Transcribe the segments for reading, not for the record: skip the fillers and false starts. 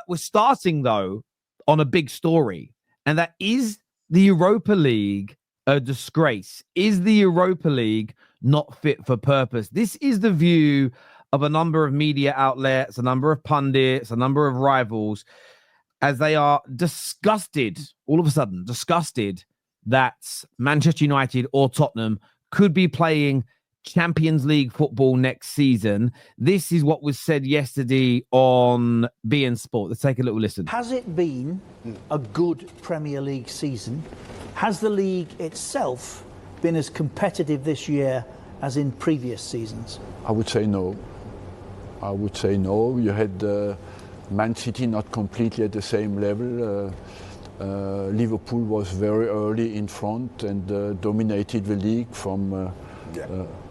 We're starting, though, on a big story, and that is the Europa League a disgrace? Is the Europa League not fit for purpose? This is the view of a number of media outlets, a number of pundits, a number of rivals, as they are disgusted, all of a sudden, disgusted that Manchester United or Tottenham could be playing Champions League football next season. This is what was said yesterday on beIN Sport. Let's take a little listen. Has it been a good Premier League season? Has the league itself been as competitive this year as in previous seasons? I would say no. You had Man City not completely at the same level. Liverpool was very early in front and dominated the league from.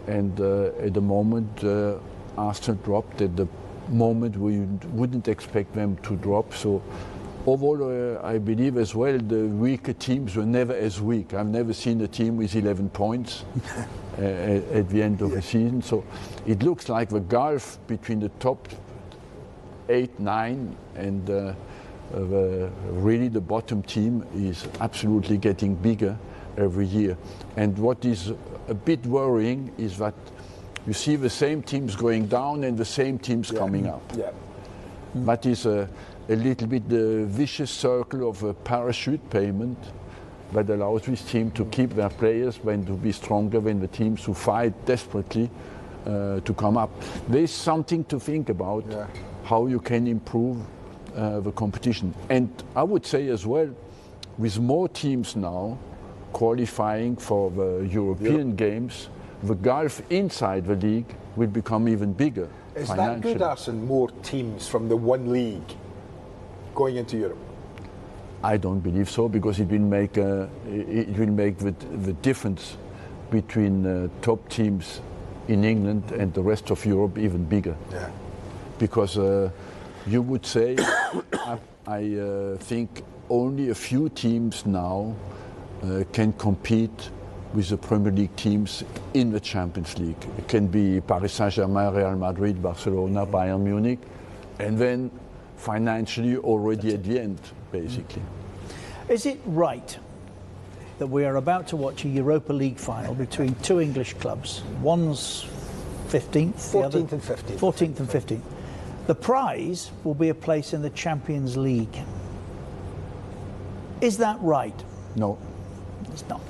And at the moment, Arsenal dropped at the moment we wouldn't expect them to drop. So overall, I believe as well, the weaker teams were never as weak. I've never seen a team with 11 points at the end of the season. So it looks like the gulf between the top 8, 9 and really the bottom team is absolutely getting bigger every year. And what is a bit worrying is that you see the same teams going down and the same teams coming up. That is a little bit the vicious circle of a parachute payment that allows this team to keep their players and to be stronger than the teams who fight desperately to come up. There's something to think about, how you can improve the competition. And I would say as well, with more teams now qualifying for the European Games, the gulf inside the league will become even bigger. Is that good, Arsene, more teams from the one league going into Europe? I don't believe so, because it will make the difference between top teams in England and the rest of Europe even bigger. Because you would say, I think only a few teams now can compete with the Premier League teams in the Champions League. It can be Paris Saint-Germain, Real Madrid, Barcelona, Bayern Munich, and then financially already at the end, basically. Is it right that we are about to watch a Europa League final between two English clubs? One's 15th, 14th and 15th. 14th and 15th. The prize will be a place in the Champions League. Is that right? No. It's not.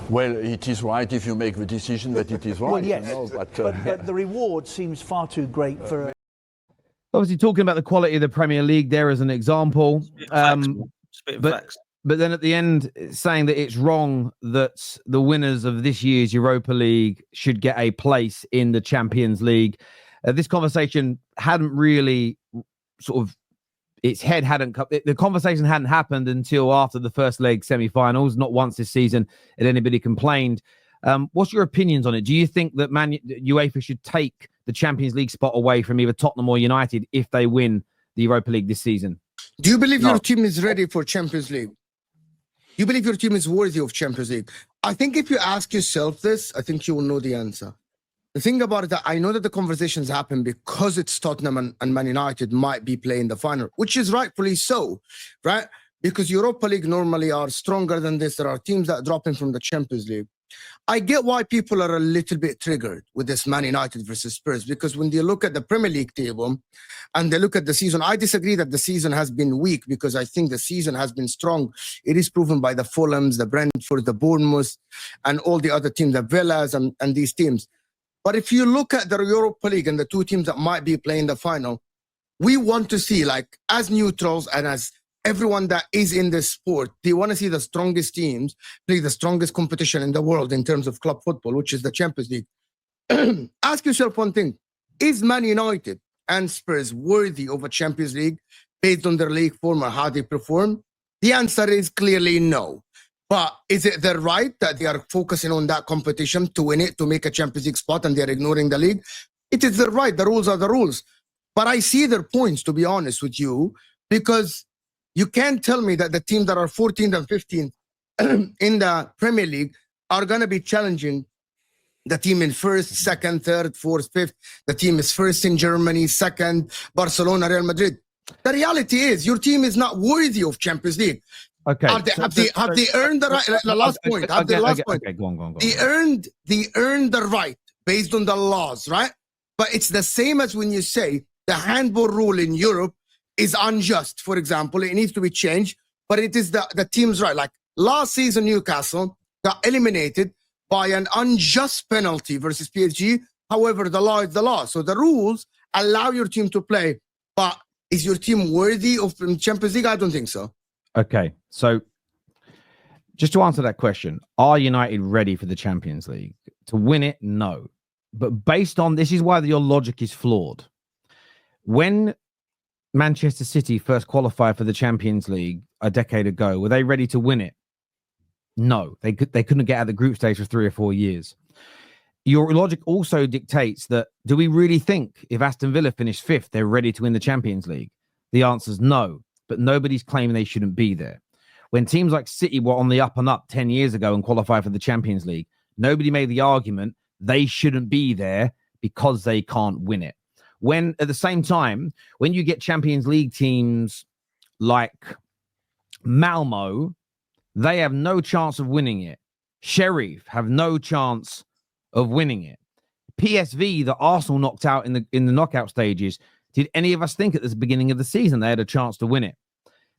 Well, it is right if you make the decision that it is right. Well, yes, but the reward seems far too great for... Obviously, talking about the quality of the Premier League there as an example. But then at the end, saying that it's wrong that the winners of this year's Europa League should get a place in the Champions League. This conversation hadn't really sort of... the conversation hadn't happened until after the first leg semi-finals. Not once this season had anybody complained. What's your opinions on it? Do you think that UEFA should take the Champions League spot away from either Tottenham or United if they win the Europa League this season? Do you believe your team is ready for Champions League? Do you believe your team is worthy of Champions League? I think if you ask yourself this, I think you will know the answer. The thing about it, I know that the conversations happen because it's Tottenham and Man United might be playing the final, which is rightfully so, right? Because Europa League normally are stronger than this. There are teams that drop in from the Champions League. I get why people are a little bit triggered with this Man United versus Spurs, because when they look at the Premier League table and they look at the season, I disagree that the season has been weak, because I think the season has been strong. It is proven by the Fulhams, the Brentford, the Bournemouth, and all the other teams, the Villas and these teams. But if you look at the Europa League and the two teams that might be playing the final, we want to see, like, as neutrals and as everyone that is in this sport, they want to see the strongest teams play the strongest competition in the world in terms of club football, which is the Champions League. Ask yourself one thing. Is Man United and Spurs worthy of a Champions League based on their league form or how they perform? The answer is clearly no. But is it their right that they are focusing on that competition to win it, to make a Champions League spot, and they're ignoring the league? It is their right. The rules are the rules. But I see their points, to be honest with you, because you can't tell me that the teams that are 14th and 15th in the Premier League are going to be challenging the team in first, second, third, fourth, fifth. The team is first in Germany, second, Barcelona, Real Madrid. The reality is your team is not worthy of Champions League. Okay. Have they earned the right? The last point. Okay, go on. They earned the right based on the laws, right? But it's the same as when you say the handball rule in Europe is unjust. For example, it needs to be changed, but it is the team's right. Like last season, Newcastle got eliminated by an unjust penalty versus PSG. However, the law is the law. So the rules allow your team to play, but is your team worthy of Champions League? I don't think so. Okay, so just to answer that question, are United ready for the Champions League? To win it, no. But based on, this is why your logic is flawed. When Manchester City first qualified for the Champions League a decade ago, were they ready to win it? No, they couldn't get out of the group stage for 3 or 4 years. Your logic also dictates that, do we really think if Aston Villa finished 5th, they're ready to win the Champions League? The answer is no, but nobody's claiming they shouldn't be there. When teams like City were on the up and up 10 years ago and qualified for the Champions League, nobody made the argument they shouldn't be there because they can't win it. When at the same time, when you get Champions League teams like Malmo, they have no chance of winning it. Sheriff have no chance of winning it. PSV, that Arsenal knocked out in the knockout stages, did any of us think at the beginning of the season they had a chance to win it?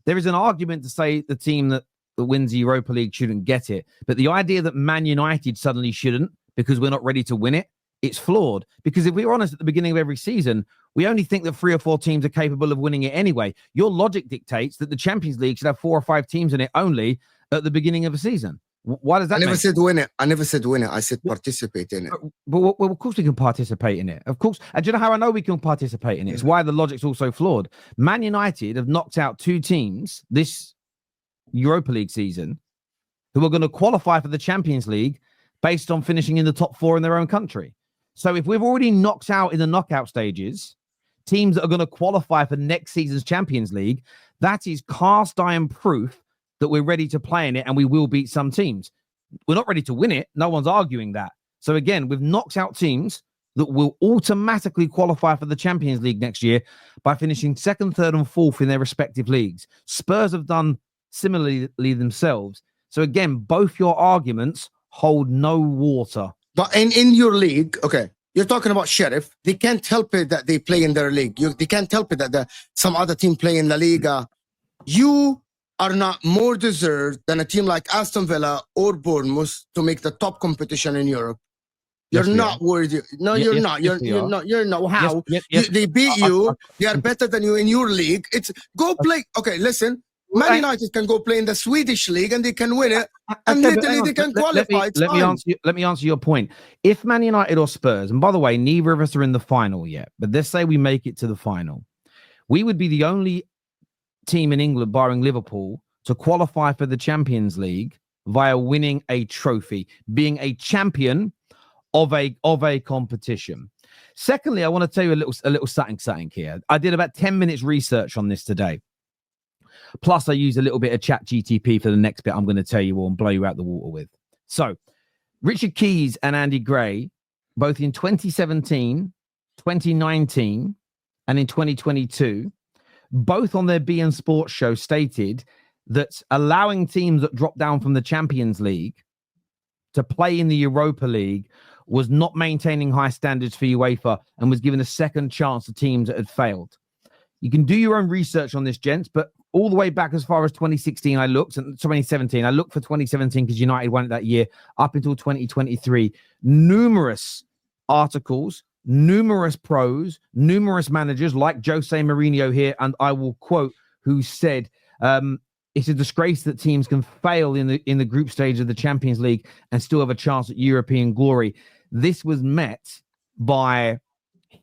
There is an argument to say the team that wins the Europa League shouldn't get it, but the idea that Man United suddenly shouldn't because we're not ready to win it, it's flawed. Because if we're honest, at the beginning of every season, we only think that 3 or 4 teams are capable of winning it anyway. Your logic dictates that the Champions League should have 4 or 5 teams in it only at the beginning of a season. Why does that? I never said win it. I said participate in it. Well, of course we can participate in it. Of course. And do you know how I know we can participate in it? It's why the logic's also flawed. Man United have knocked out 2 teams this Europa League season who are going to qualify for the Champions League based on finishing in the top 4 in their own country. So if we've already knocked out in the knockout stages teams that are going to qualify for next season's Champions League, that is cast iron proof that we're ready to play in it and we will beat some teams. We're not ready to win it. No one's arguing that. So again, we've knocked out teams that will automatically qualify for the Champions League next year by finishing 2nd, 3rd, and 4th in their respective leagues. Spurs have done similarly themselves. So again, both your arguments hold no water. But in your league, okay, you're talking about Sheriff. They can't help it that they play in their league. They can't help it that some other team play in La Liga. You are not more deserved than a team like Aston Villa or Bournemouth to make the top competition in Europe. You're not worthy. No, you're not. You're not. You're not. How? They beat you. They are better than you in your league. It's go play. Okay, listen. Man United can go play in the Swedish league and they can win it. And literally they can qualify. Let me answer your point. If Man United or Spurs, and by the way, neither of us are in the final yet, but let's say we make it to the final, we would be the only team in England, barring Liverpool, to qualify for the Champions League via winning a trophy, being a champion of a competition. Secondly, I want to tell you a little something here. I did about 10 minutes research on this today. Plus, I use a little bit of chat GTP for the next bit I'm going to tell you all and blow you out the water with. So, Richard Keys and Andy Gray, both in 2017, 2019, and in 2022, both on their BN Sports show stated that allowing teams that drop down from the Champions League to play in the Europa League was not maintaining high standards for UEFA and was giving a second chance to teams that had failed. You can do your own research on this, gents, but all the way back as far as 2016, I looked, and 2017, I looked for 2017 because United won it that year, up until 2023. Numerous articles, numerous pros, numerous managers like Jose Mourinho here, and I will quote, who said, it's a disgrace that teams can fail in the group stage of the Champions League and still have a chance at European glory. This was met by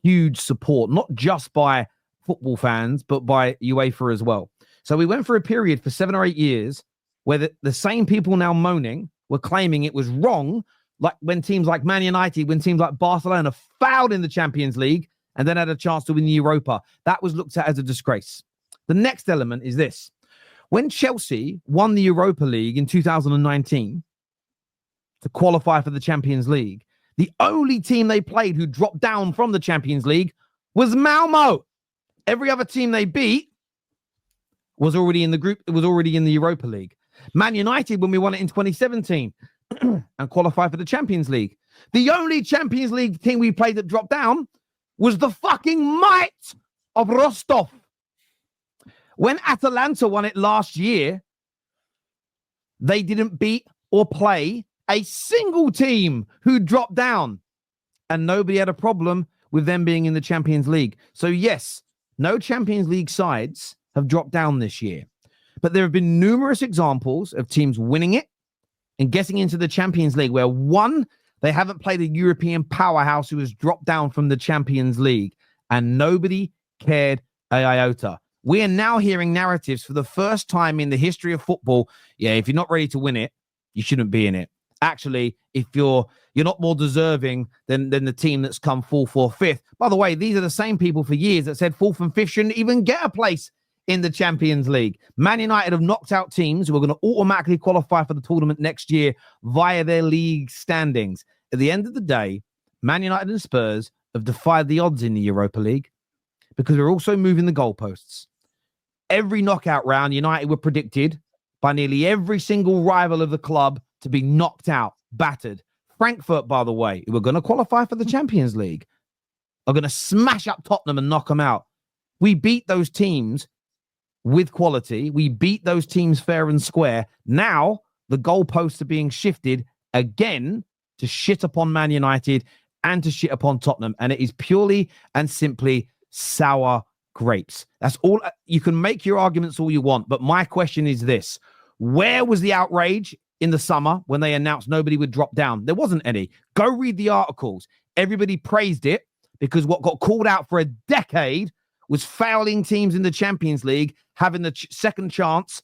huge support, not just by football fans, but by UEFA as well. So we went for a period for 7 or 8 years where the same people now moaning were claiming it was wrong, like when teams like Man United, when teams like Barcelona fouled in the Champions League and then had a chance to win the Europa. That was looked at as a disgrace. The next element is this. When Chelsea won the Europa League in 2019 to qualify for the Champions League, the only team they played who dropped down from the Champions League was Malmo. Every other team they beat was already in the group. It was already in the Europa League. Man United, when we won it in 2017 and qualified for the Champions League, the only Champions League team we played that dropped down was the fucking might of Rostov. When Atalanta won it last year, they didn't beat or play a single team who dropped down, and nobody had a problem with them being in the Champions League. So yes, no Champions League sides have dropped down this year, but there have been numerous examples of teams winning it and getting into the Champions League where, one, they haven't played a European powerhouse who has dropped down from the Champions League, and nobody cared a iota. We are now hearing narratives for the first time in the history of football. Yeah, if you're not ready to win it, you shouldn't be in it. Actually, if you're not more deserving than the team that's come 4th or 5th. By the way, these are the same people for years that said 4th and 5th shouldn't even get a place in the Champions League. Man United have knocked out teams who are going to automatically qualify for the tournament next year via their league standings. At the end of the day, Man United and Spurs have defied the odds in the Europa League because we're also moving the goalposts. Every knockout round, United were predicted by nearly every single rival of the club to be knocked out, battered. Frankfurt, by the way, who were going to qualify for the Champions League, are going to smash up Tottenham and knock them out. We beat those teams with quality. We beat those teams fair and square. Now, the goalposts are being shifted again to shit upon Man United and to shit upon Tottenham. And it is purely and simply sour grapes. That's all. You can make your arguments all you want, but my question is this: where was the outrage in the summer when they announced nobody would drop down? There wasn't any. Go read the articles. Everybody praised it because what got called out for a decade was failing teams in the Champions League having the second chance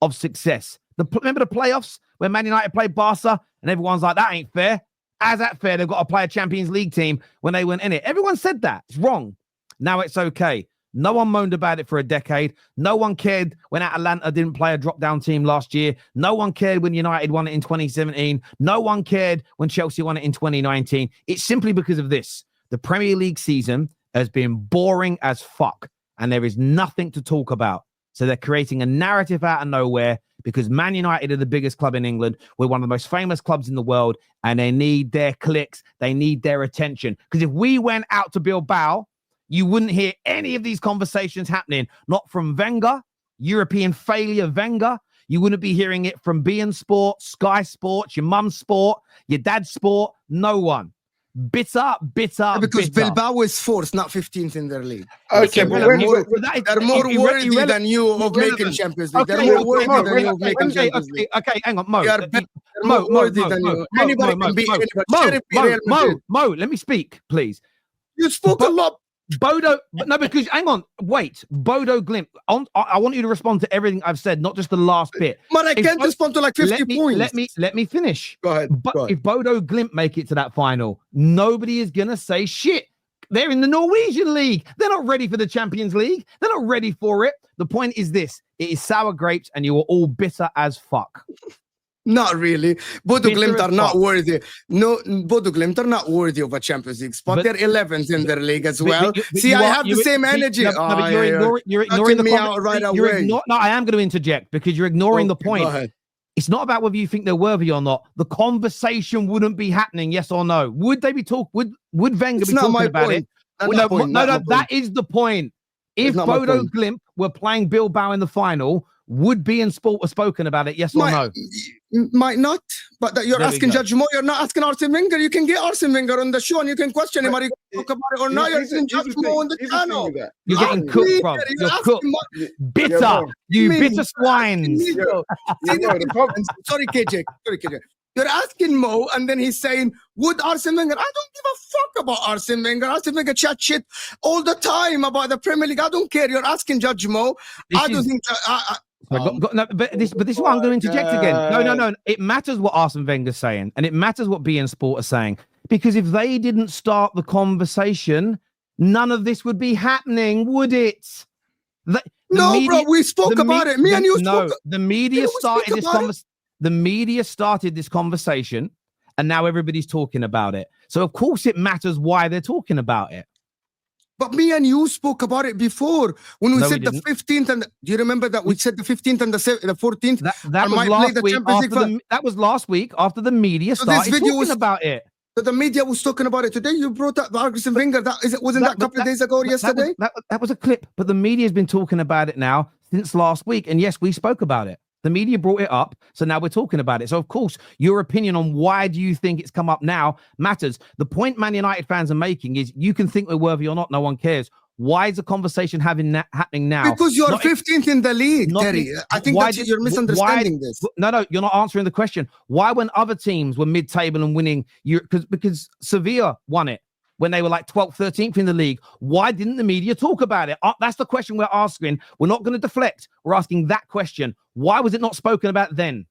of success. Remember the playoffs when Man United played Barca and everyone's like, that ain't fair. As that fair, they've got to play a Champions League team when they weren't in it. Everyone said that. It's wrong. Now it's okay. No one moaned about it for a decade. No one cared when Atalanta didn't play a drop-down team last year. No one cared when United won it in 2017. No one cared when Chelsea won it in 2019. It's simply because of this. The Premier League season has been boring as fuck, and there is nothing to talk about. So they're creating a narrative out of nowhere because Man United are the biggest club in England. We're one of the most famous clubs in the world, and they need their clicks. They need their attention. Because if we went out to Bilbao, you wouldn't hear any of these conversations happening. Not from Wenger, European failure Wenger. You wouldn't be hearing it from beIN Sport, Sky Sports, your mum's sport, your dad's sport. No one. Bitter. Because Bilbao is 4th, not 15th in their league. Okay, they're more worthy than you of making Champions League. They're more worthy than you of making Champions League. Okay, hang on, Mo. They are more worthy than you. Anybody can beat anybody. Mo, let me speak, please. You spoke a lot. Bodo, no, because hang on, wait. Bodo Glimt. I want you to respond to everything I've said, not just the last bit. But I can't respond to like 50 points. Let me finish. Go ahead. If Bodo Glimt make it to that final, nobody is gonna say shit. They're in the Norwegian league. They're not ready for the Champions League. They're not ready for it. The point is this: it is sour grapes, and you are all bitter as fuck. Not really. Bodo Glimt are not worthy. No, Bodo Glimt are not worthy of a Champions League spot. They're 11th in their league as well. I have the same energy. You're ignoring the me out right away. No, I am going to interject because you're ignoring the point. Go ahead. It's not about whether you think they're worthy or not. The conversation wouldn't be happening, yes or no. Would they be Would Wenger be talking about it? No, that is the point. If Bodo Glimt were playing Bilbao in the final, would beIN Sport have spoken about it, yes or no? Might not, but you're asking Judge Mo. You're not asking Arsene Wenger. You can get Arsene Wenger on the show and you can question him. Are you going to talk about it or not? You're asking Judge Mo on the channel. You're getting cooked, bro. You're cooked. Bitter. You bitter swines. Sorry, KJ. You're asking Mo, and then he's saying, would Arsene Wenger? I don't give a fuck about Arsene Wenger. Arsene Wenger chat shit all the time about the Premier League. I don't care. You're asking Judge Mo. I don't think... but this is why I'm going to interject again. No. It matters what Arsene Wenger's saying, and it matters what beIN Sport are saying, because if they didn't start the conversation, none of this would be happening, would it? Bro, we spoke about it. Me and you spoke. The media started this conversation. The media started this conversation, and now everybody's talking about it. So of course it matters why they're talking about it. But me and you spoke about it before when we No, said we the didn't. 15th and do you remember that we said the 15th and the 14th? That and was might play last the week. Champions League After that was last week after the media So this started video talking was- about it. So the media was talking about it today. You brought up Arsene Wenger. Wasn't that a couple of days ago or yesterday? That was a clip, but the media has been talking about it now since last week. And yes, we spoke about it. The media brought it up, so now we're talking about it. So of course, your opinion on why do you think it's come up now matters. The point Man United fans are making is you can think we're worthy or not. No one cares. Why is the conversation happening now? Because you're 15th in the league, Terry. I think you're misunderstanding this. No, you're not answering the question. Why, when other teams were mid-table and winning, because Sevilla won it when they were like 12th, 13th in the league, why didn't the media talk about it? That's the question we're asking. We're not going to deflect. We're asking that question. Why was it not spoken about then?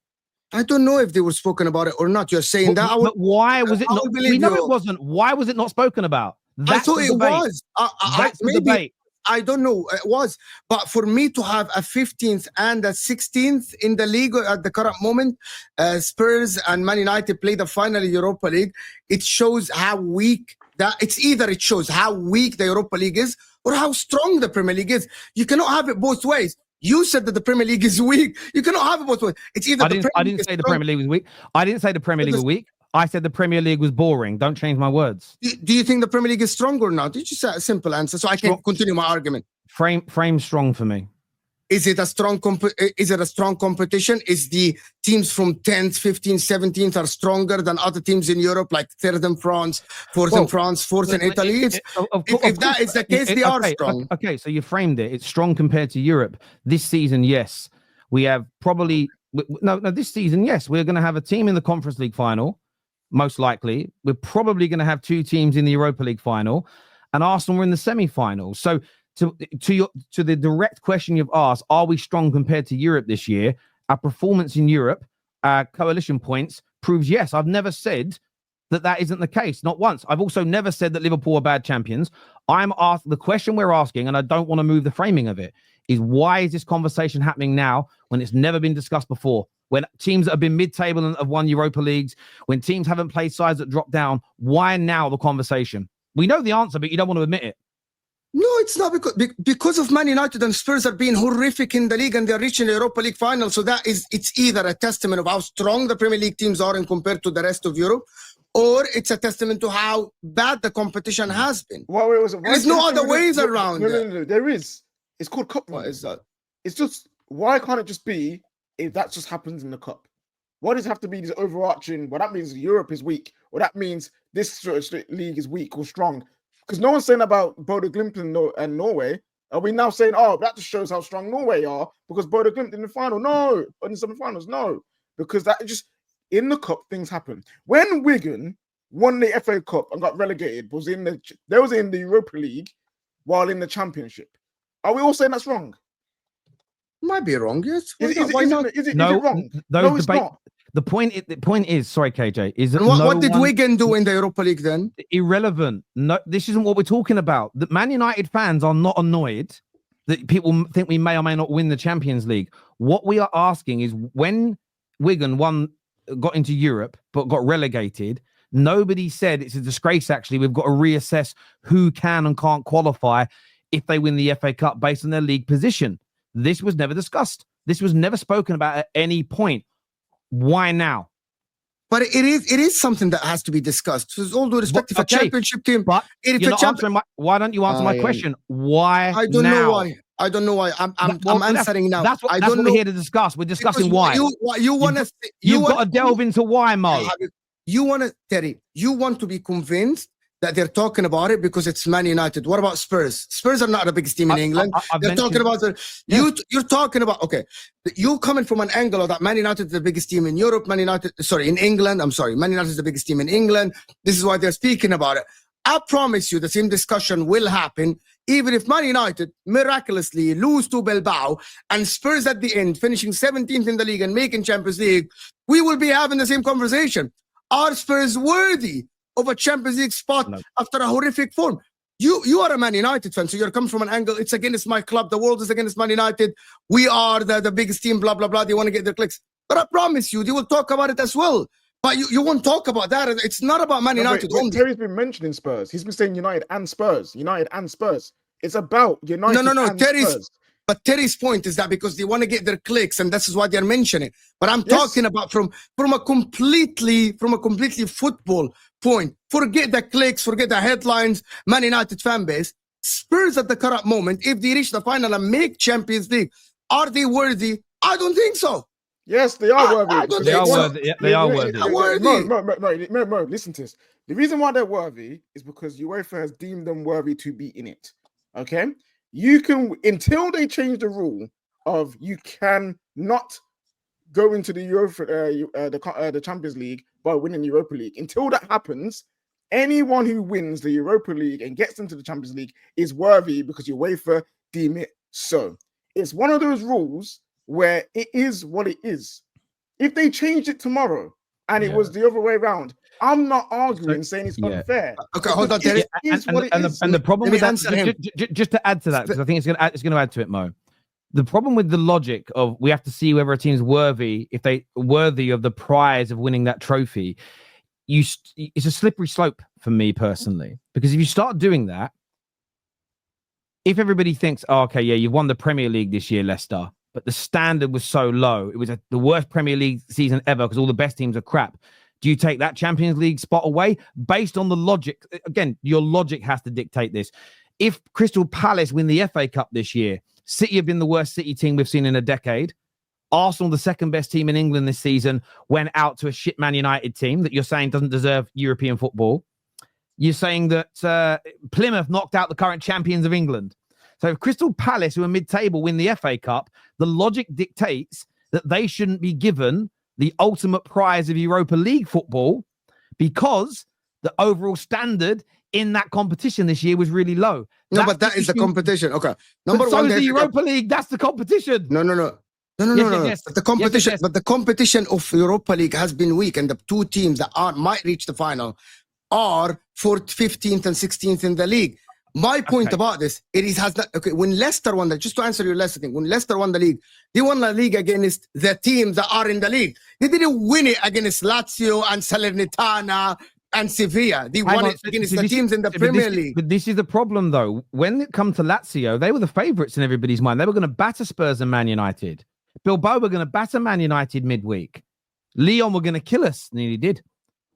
I don't know if they were spoken about it or not. You're saying that. But why was it not? We know it wasn't. Why was it not spoken about? I thought it was. That's the debate. I don't know. It was. But for me to have a 15th and a 16th in the league at the current moment, Spurs and Man United play the final Europa League, it shows how weak it shows how weak the Europa League is or how strong the Premier League is. You cannot have it both ways. You said that the Premier League is weak. You cannot have it both ways. It's either I didn't say the Premier League was weak. I didn't say the Premier League was weak. I said the Premier League was boring. Don't change my words. Do you think the Premier League is strong or not? It's just a simple answer, so I can continue my argument. Frame strong for me. Is it a strong competition? Is the teams from 10th, 15th, 17th are stronger than other teams in Europe, like third in France, fourth in France, fourth in Italy? If that is the case, they are strong. Okay, so you framed it. It's strong compared to Europe. This season, yes. We have probably... No, this season, yes. We're going to have a team in the Conference League final, most likely. We're probably going to have two teams in the Europa League final, and Arsenal were in the semi-final. So to the direct question you've asked, are we strong compared to Europe this year? Our performance in Europe, our coalition points, proves yes. I've never said that isn't the case, not once. I've also never said that Liverpool are bad champions. The question we're asking, and I don't want to move the framing of it, is why is this conversation happening now when it's never been discussed before? When teams that have been mid-table and have won Europa Leagues, when teams haven't played sides that drop down, why now the conversation? We know the answer, but you don't want to admit it. No, it's not because of Man United and Spurs are being horrific in the league and they're reaching the Europa League final. So it's either a testament of how strong the Premier League teams are and compared to the rest of Europe, or it's a testament to how bad the competition has been. There's no other ways around it. No, there is. It's called cup. What is that? It's just, why can't it just be if that just happens in the cup? Why does it have to be this overarching, well, that means Europe is weak, or that means this league is weak or strong? Because no one's saying about Bodø Glimt and Norway. Are we now saying, oh, that just shows how strong Norway are because Bodø Glimt in the final? No. In the semi-finals? No. Because that just, in the cup, things happen. When Wigan won the FA Cup and got relegated, they was in the Europa League while in the Championship. Are we all saying that's wrong? Might be wrong, yes. Is it wrong? No, it's not. The point is, sorry, KJ, is that what did Wigan do in the Europa League then? Irrelevant. No, this isn't what we're talking about. The Man United fans are not annoyed that people think we may or may not win the Champions League. What we are asking is when Wigan got into Europe but got relegated, nobody said it's a disgrace. Actually, we've got to reassess who can and can't qualify if they win the FA Cup based on their league position. This was never discussed. This was never spoken about at any point. Why now? But it is something that has to be discussed. With all due respect, if a championship team, but why don't you answer my question? Why? I don't know why. I don't know why. I'm answering now. That's what we're here to discuss. We're discussing why. You've got to delve into why, Mo. Terry, you want to be convinced that they're talking about it because it's Man United. What about Spurs? Spurs are not the biggest team in England. They're talking about you're talking about, okay, you coming from an angle of that Man United is the biggest team in Europe. in England. I'm sorry. Man United is the biggest team in England. This is why they're speaking about it. I promise you the same discussion will happen even if Man United miraculously lose to Bilbao and Spurs at the end, finishing 17th in the league and making Champions League. We will be having the same conversation. Are Spurs worthy of a Champions League spot after a horrific form? You are a Man United fan, so you're coming from an angle, it's against my club, the world is against Man United, we are the biggest team, blah, blah, blah, they want to get their clicks. But I promise you, they will talk about it as well. But you won't talk about that. It's not about Man United only. Terry's been mentioning Spurs. He's been saying United and Spurs. It's about United. No. And Spurs. But Terry's point is that because they want to get their clicks, and this is why they're mentioning. But I'm talking about from a completely football point. Forget the clicks, forget the headlines. Man United fan base. Spurs at the current moment, if they reach the final and make Champions League, are they worthy? I don't think so. Yes, they are worthy. They are worthy. Yeah, they are worthy. Mo, listen to this. The reason why they're worthy is because UEFA has deemed them worthy to be in it. Okay? You can, until they change the rule of you can not go into the the Champions League by winning the Europa League. Until that happens, anyone who wins the Europa League and gets into the Champions League is worthy because UEFA deem it so. It's one of those rules where it is what it is. If they changed it tomorrow and it was the other way around, I'm not arguing saying it's unfair. Okay, hold on, Terry. And the problem with that, just to add to that, because I think it's going to add to it, Mo. The problem with the logic of we have to see whether a team's worthy, if they worthy of the prize of winning that trophy, it's a slippery slope for me personally. Because if you start doing that, if everybody thinks, oh, okay, yeah, you've won the Premier League this year, Leicester, but the standard was so low, it was the worst Premier League season ever because all the best teams are crap. Do you take that Champions League spot away based on the logic? Again, your logic has to dictate this. If Crystal Palace win the FA Cup this year, City have been the worst City team we've seen in a decade. Arsenal, the second best team in England this season, went out to a shit Man United team that you're saying doesn't deserve European football. You're saying that Plymouth knocked out the current champions of England. So if Crystal Palace, who are mid-table, win the FA Cup, the logic dictates that they shouldn't be given the ultimate prize of Europa League football because the overall standard in that competition this year was really low. No, but that is the competition. Okay. Number one, the Europa League, that's the competition. No. Yes. But the competition of Europa League has been weak, and the two teams that might reach the final are 4th, 15th, and 16th in the league. My point about this, has not. Okay, when Leicester won just to answer your Leicester thing, when Leicester won the league, they won the league against the teams that are in the league. They didn't win it against Lazio and Salernitana and Sevilla. They won it against the teams in the Premier League. But this is the problem, though. When it comes to Lazio, they were the favourites in everybody's mind. They were going to batter Spurs and Man United. Bilbao were going to batter Man United midweek. Lyon were going to kill us. Nearly did.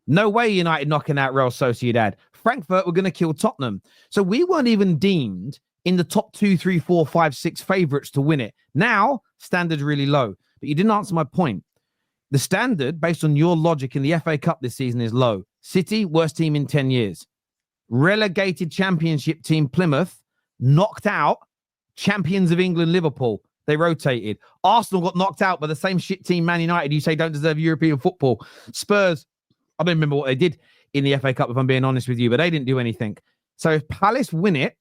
No way United knocking out Real Sociedad. Frankfurt were going to kill Tottenham. So we weren't even deemed in the top 2, 3, 4, 5, 6 favourites to win it. Now, standard's really low. But you didn't answer my point. The standard, based on your logic in the FA Cup this season, is low. City, worst team in 10 years. Relegated championship team Plymouth, knocked out champions of England Liverpool. They rotated. Arsenal got knocked out by the same shit team Man United you say don't deserve European football. Spurs, I don't remember what they did in the FA Cup, if I'm being honest with you, but they didn't do anything. So if Palace win it,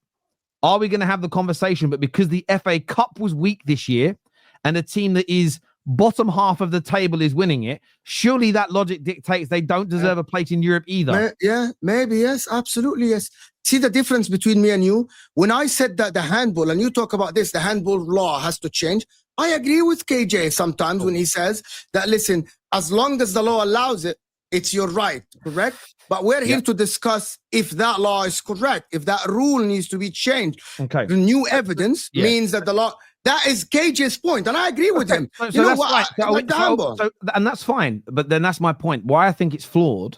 are we going to have the conversation? But because the FA Cup was weak this year and a team that is bottom half of the table is winning it, surely that logic dictates they don't deserve a place in Europe either. Maybe, yes, absolutely, yes. See the difference between me and you? When I said that the handball, and you talk about this, the handball law has to change, I agree with KJ sometimes when he says that, listen, as long as the law allows it, it's your right, correct? But we're here to discuss if that law is correct, if that rule needs to be changed. Okay. The new evidence means that the law... That is KJ's point, and I agree with him. So you know what? And that's fine. But then that's my point. Why I think it's flawed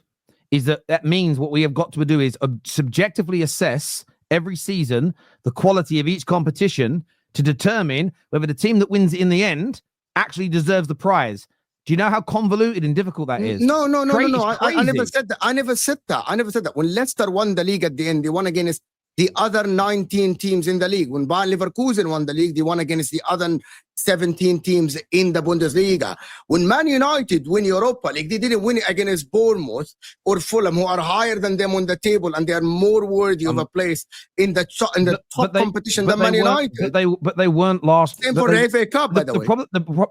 is that means what we have got to do is subjectively assess every season the quality of each competition to determine whether the team that wins in the end actually deserves the prize. Do you know how convoluted and difficult that is? No. I never said that. I never said that. When Leicester won the league at the end, they won against the other 19 teams in the league. When Bayer Leverkusen won the league, they won against the other 17 teams in the Bundesliga. When Man United win Europa League, they didn't win it against Bournemouth or Fulham, who are higher than them on the table, and they are more worthy of a place in the top competition than Man United. But they weren't last. Same for the FA Cup, by the way.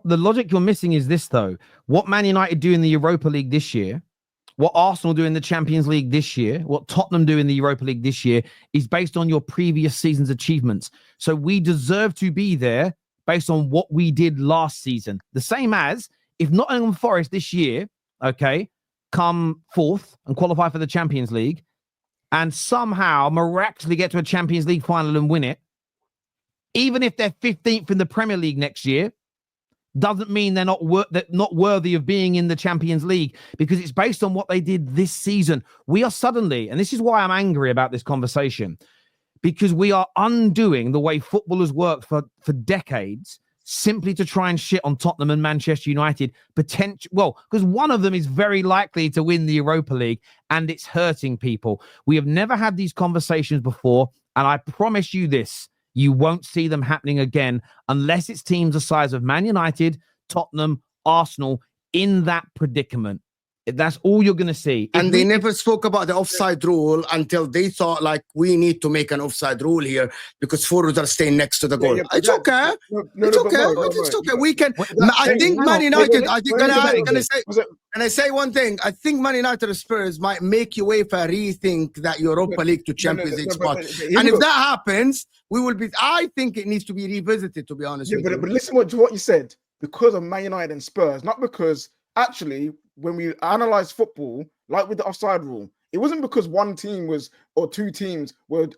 The logic you're missing is this, though. What Man United do in the Europa League this year, what Arsenal do in the Champions League this year, what Tottenham do in the Europa League this year is based on your previous season's achievements. So we deserve to be there based on what we did last season. The same as if Nottingham Forest this year, okay, come fourth and qualify for the Champions League and somehow miraculously get to a Champions League final and win it, even if they're 15th in the Premier League next year, doesn't mean they're not worthy of being in the Champions League, because it's based on what they did this season. We are suddenly, and this is why I'm angry about this conversation, because we are undoing the way football has worked for decades simply to try and shit on Tottenham and Manchester United. Well, because one of them is very likely to win the Europa League and it's hurting people. We have never had these conversations before, and I promise you this, you won't see them happening again unless it's teams the size of Man United, Tottenham, Arsenal in that predicament. That's all you're going to see. And they never spoke about the offside rule until they thought, like, we need to make an offside rule here because forwards are staying next to the goal. It's okay. It's okay. We can. I think Man United. Can I say one thing? I think Man United or Spurs might make UEFA rethink that Europa League to Champions League spot. And if that happens, we will be. I think it needs to be revisited. To be honest with you. But listen to what you said. Because of Man United and Spurs, not because actually. When we analyze football, like with the offside rule, it wasn't because one team or two teams were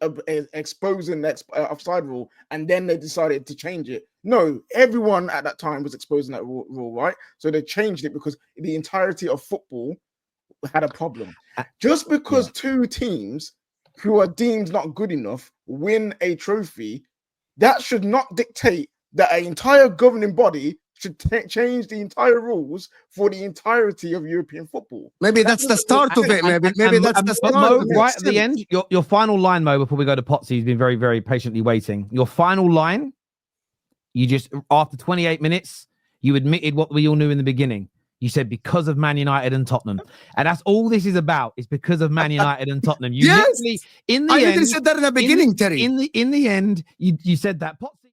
exposing that offside rule and then they decided to change it. No, everyone at that time was exposing that rule, right? So they changed it because the entirety of football had a problem. Just because two teams who are deemed not good enough win a trophy, that should not dictate that an entire governing body should change the entire rules for the entirety of European football. Maybe that's the start of it. Maybe that's the start. Mo, right at the end, your final line, Mo, before we go to Potsy, he's been very, very patiently waiting. Your final line, you just, after 28 minutes, you admitted what we all knew in the beginning. You said because of Man United and Tottenham. And that's all this is about, is because of Man United and Tottenham. You yes! literally, in the I end, literally said that in the beginning, Terry. In the end, you said that. Potsy